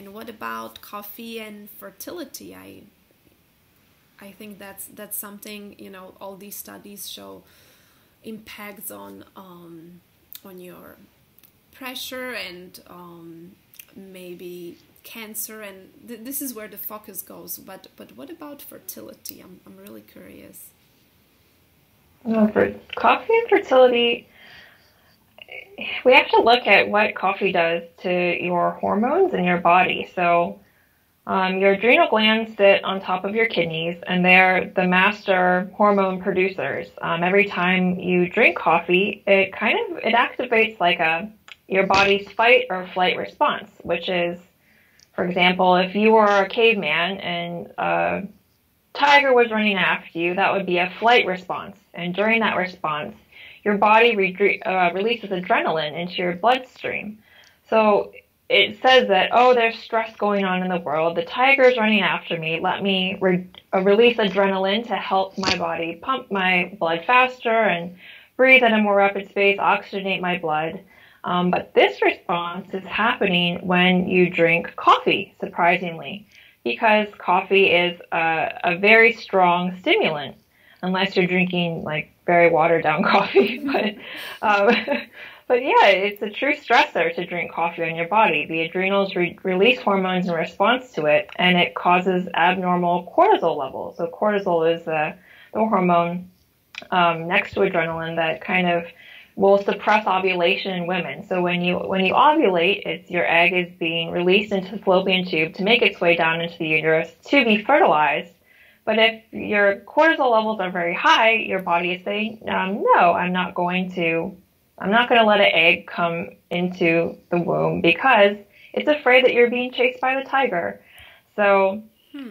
And what about coffee and fertility? I think that's something, you know, all these studies show impacts on your pressure and maybe cancer, and this is where the focus goes. But what about fertility? I'm really curious. Well, for coffee and fertility, we have to look at what coffee does to your hormones in your body. So, your adrenal glands sit on top of your kidneys, and they're the master hormone producers. Every time you drink coffee, it activates like your body's fight or flight response, which is, for example, if you were a caveman and a tiger was running after you, that would be a flight response. And during that response, your body releases adrenaline into your bloodstream. So it says that, oh, there's stress going on in the world. The tiger's running after me. Let me release adrenaline to help my body pump my blood faster and breathe at a more rapid pace, oxygenate my blood. But this response is happening when you drink coffee, surprisingly, because coffee is a very strong stimulant, unless you're drinking like very watered down coffee. But yeah, it's a true stressor to drink coffee on your body. The adrenals release hormones in response to it, and it causes abnormal cortisol levels. So cortisol is the hormone next to adrenaline that kind of will suppress ovulation in women. So when you ovulate, it's your egg is being released into the fallopian tube to make its way down into the uterus to be fertilized. But if your cortisol levels are very high, your body is saying, no, I'm not going to let an egg come into the womb because it's afraid that you're being chased by the tiger. So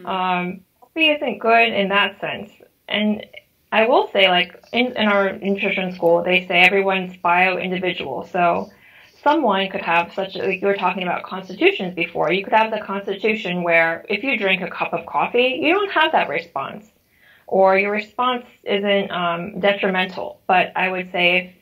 coffee isn't good in that sense. And I will say, like, in our nutrition school, they say everyone's bio-individual. So someone could have like you were talking about constitutions before, you could have the constitution where if you drink a cup of coffee, you don't have that response, or your response isn't detrimental. But I would say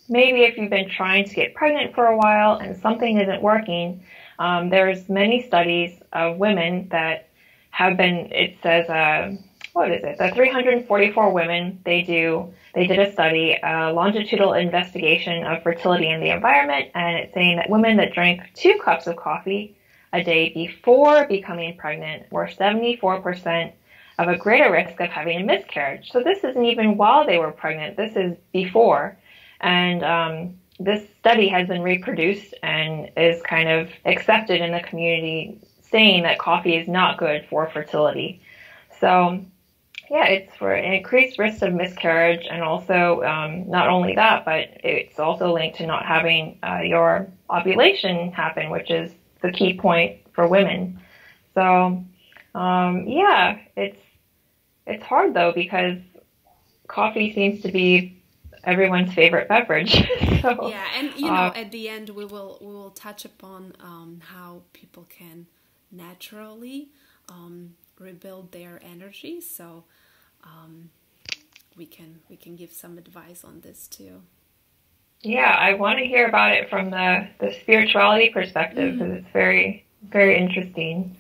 if you've been trying to get pregnant for a while and something isn't working, there's many studies of women that have been, it says, the 344 women, they did a study, a longitudinal investigation of fertility in the environment, and it's saying that women that drank 2 cups of coffee a day before becoming pregnant were 74% of a greater risk of having a miscarriage. So this isn't even while they were pregnant, this is before. And this study has been reproduced and is kind of accepted in the community, saying that coffee is not good for fertility. So yeah, it's for an increased risk of miscarriage, and also not only that, but it's also linked to not having your ovulation happen, which is the key point for women. So yeah, it's hard though, because coffee seems to be everyone's favorite beverage. So, yeah, and you know, at the end we will touch upon how people can naturally rebuild their energy. So we can give some advice on this too. Yeah, I want to hear about it from the spirituality perspective, because it's very, very interesting.